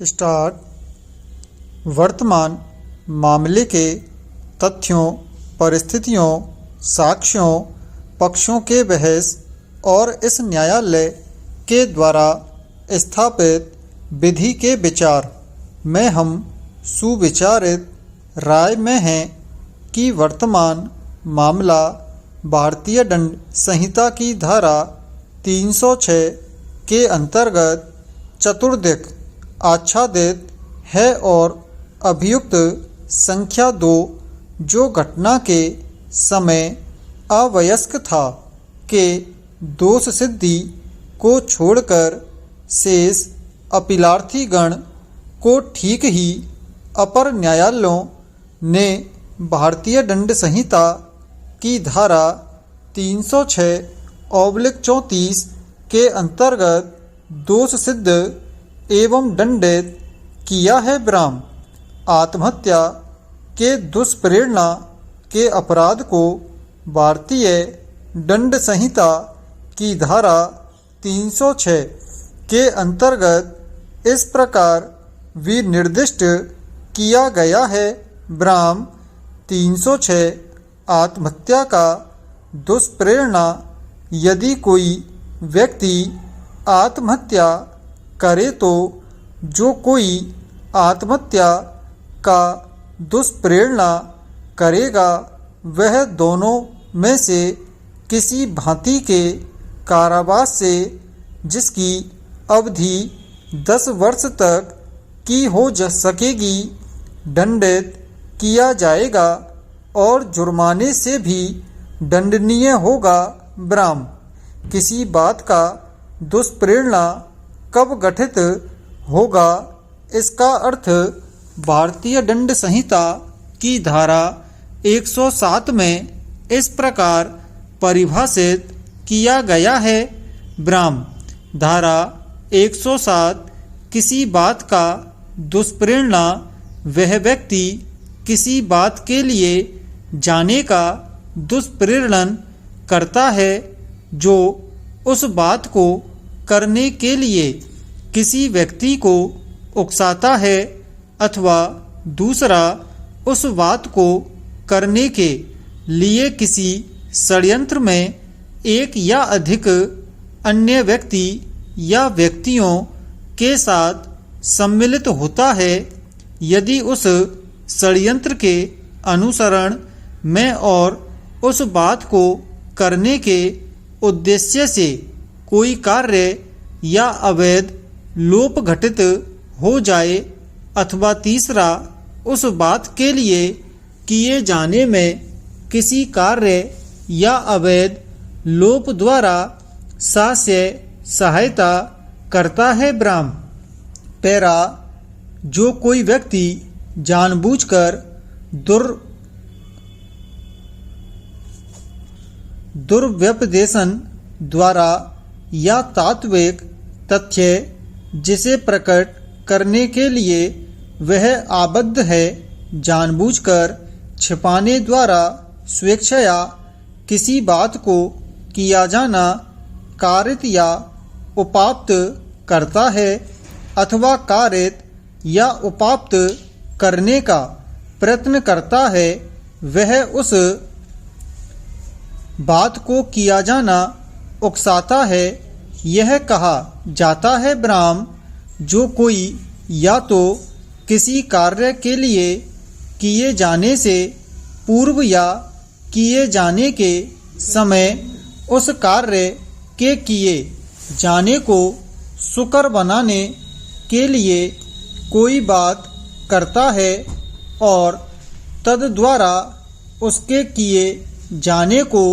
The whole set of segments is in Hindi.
स्टार्ट। वर्तमान मामले के तथ्यों, परिस्थितियों, साक्ष्यों, पक्षों के बहस और इस न्यायालय के द्वारा स्थापित विधि के विचार में हम सुविचारित राय में हैं कि वर्तमान मामला भारतीय दंड संहिता की धारा 306 के अंतर्गत चतुर्दिक आच्छादित है और अभियुक्त संख्या 2 जो घटना के समय अवयस्क था के दोष सिद्धि को छोड़कर शेष अपीलार्थी गण को ठीक ही अपर न्यायालयों ने भारतीय दंड संहिता की धारा 306/34 के अंतर्गत दोष सिद्ध एवं दंडित किया है। ब्राह्म आत्महत्या के दुष्प्रेरणा के अपराध को भारतीय दंड संहिता की धारा 306 के अंतर्गत इस प्रकार विनिर्दिष्ट किया गया है। ब्राह्म 306 आत्महत्या का दुष्प्रेरणा यदि कोई व्यक्ति आत्महत्या करे तो जो कोई आत्महत्या का दुष्प्रेरणा करेगा वह दोनों में से किसी भांति के कारावास से जिसकी अवधि 10 वर्ष तक की हो सकेगी दंडित किया जाएगा और जुर्माने से भी दंडनीय होगा। ब्राह्म किसी बात का दुष्प्रेरणा कब गठित होगा, इसका अर्थ भारतीय दंड संहिता की धारा 107 में इस प्रकार परिभाषित किया गया है। ब्राह्म धारा 107 किसी बात का दुष्प्रेरणा वह व्यक्ति किसी बात के लिए जाने का दुष्प्रेरण करता है जो उस बात को करने के लिए किसी व्यक्ति को उकसाता है अथवा दूसरा उस बात को करने के लिए किसी षड्यंत्र में एक या अधिक अन्य व्यक्ति या व्यक्तियों के साथ सम्मिलित होता है। यदि उस षड्यंत्र के अनुसरण में और उस बात को करने के उद्देश्य से कोई कार्य या अवैध लोप घटित हो जाए अथवा तीसरा उस बात के लिए किए जाने में किसी कार्य या अवैध लोप द्वारा सास्य सहायता करता है। ब्राह्म पैरा जो कोई व्यक्ति जानबूझकर दुर्व्यपदेशन द्वारा या तात्विक तथ्य जिसे प्रकट करने के लिए वह आबद्ध है जानबूझकर छिपाने द्वारा स्वेच्छया किसी बात को किया जाना कारित या उपाप्त करता है अथवा कारित या उपाप्त करने का प्रयत्न करता है वह उस बात को किया जाना उकसाता है। यह कहा जाता है। ब्राह्म जो कोई या तो किसी कार्य के लिए किए जाने से पूर्व या किए जाने के समय उस कार्य के किए जाने को सुकर बनाने के लिए कोई बात करता है और तद द्वारा उसके किए जाने को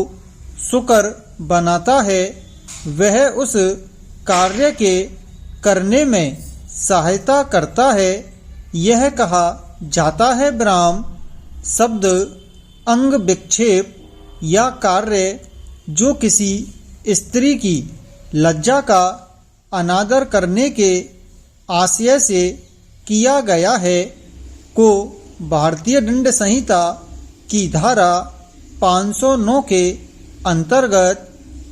सुकर बनाता है वह उस कार्य के करने में सहायता करता है। यह कहा जाता है। ब्राह्म शब्द अंग विक्षेप या कार्य जो किसी स्त्री की लज्जा का अनादर करने के आशय से किया गया है को भारतीय दंड संहिता की धारा 509 के अंतर्गत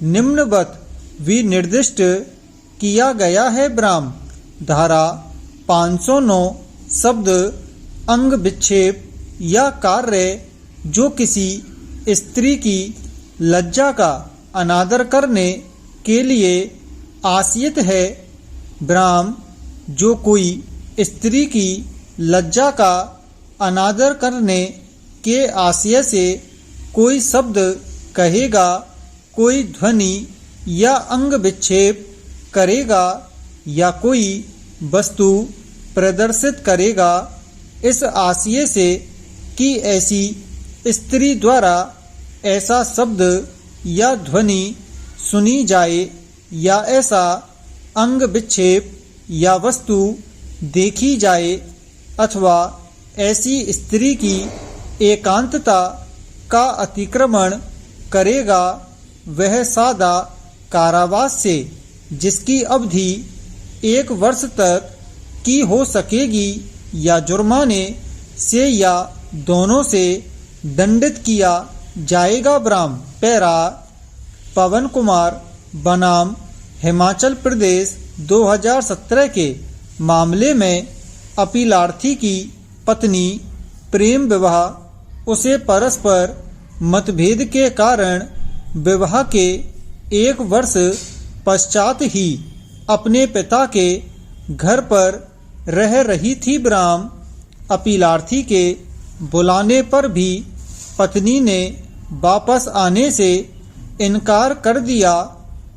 निम्नवत विनिर्दिष्ट किया गया है। ब्राह्म धारा 509 शब्द अंग विक्षेप या कार्य जो किसी स्त्री की लज्जा का अनादर करने के लिए आश्रित है। ब्राह्म जो कोई स्त्री की लज्जा का अनादर करने के आशय से कोई शब्द कहेगा, कोई ध्वनि या अंग विक्षेप करेगा या कोई वस्तु प्रदर्शित करेगा इस आशय से कि ऐसी स्त्री द्वारा ऐसा शब्द या ध्वनि सुनी जाए या ऐसा अंग विक्षेप या वस्तु देखी जाए, अथवा ऐसी स्त्री की एकांतता का अतिक्रमण करेगा, वह सादा कारावास से जिसकी अवधि 1 वर्ष तक की हो सकेगी या जुर्माने से या दोनों से दंडित किया जाएगा। ब्राह्म पैरा पवन कुमार बनाम हिमाचल प्रदेश 2017 के मामले में अपीलार्थी की पत्नी प्रेम विवाह उसे परस्पर मतभेद के कारण विवाह के 1 वर्ष पश्चात ही अपने पिता के घर पर रह रही थी। ब्राह्म अपीलार्थी के बुलाने पर भी पत्नी ने वापस आने से इनकार कर दिया।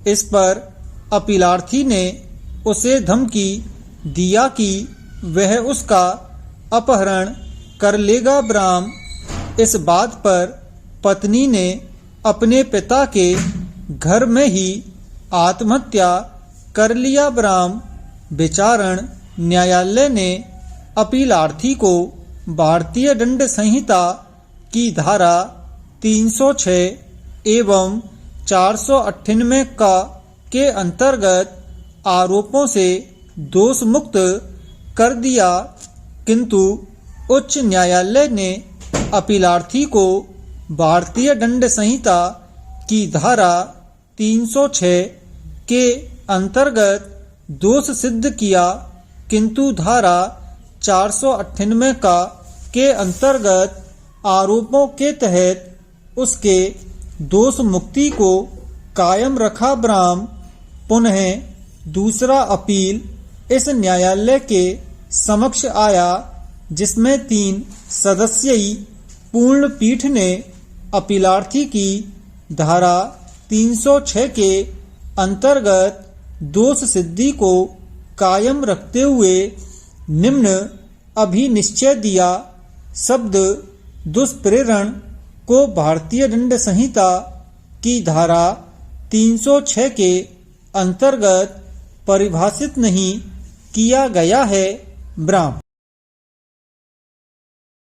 इस पर अपीलार्थी ने उसे धमकी दिया कि वह उसका अपहरण कर लेगा। ब्राह्म इस बात पर पत्नी ने अपने पिता के घर में ही आत्महत्या कर लिया। ब्राह्म विचारण न्यायालय ने अपीलार्थी को भारतीय दंड संहिता की धारा 306 एवं 498 का के अंतर्गत आरोपों से दोष मुक्त कर दिया, किंतु उच्च न्यायालय ने अपीलार्थी को भारतीय दंड संहिता की धारा 306 के अंतर्गत दोष सिद्ध किया, किंतु धारा 498 का के अंतर्गत आरोपों के तहत उसके दोष मुक्ति को कायम रखा। ब्राह्म पुनः दूसरा अपील इस न्यायालय के समक्ष आया, जिसमें 3 सदस्यीय पूर्ण पीठ ने अपीलार्थी की धारा 306 के अंतर्गत दोष सिद्धि को कायम रखते हुए निम्न अभिनिश्चय दिया। शब्द दुष्प्रेरण को भारतीय दंड संहिता की धारा 306 के अंतर्गत परिभाषित नहीं किया गया है। ब्राह्म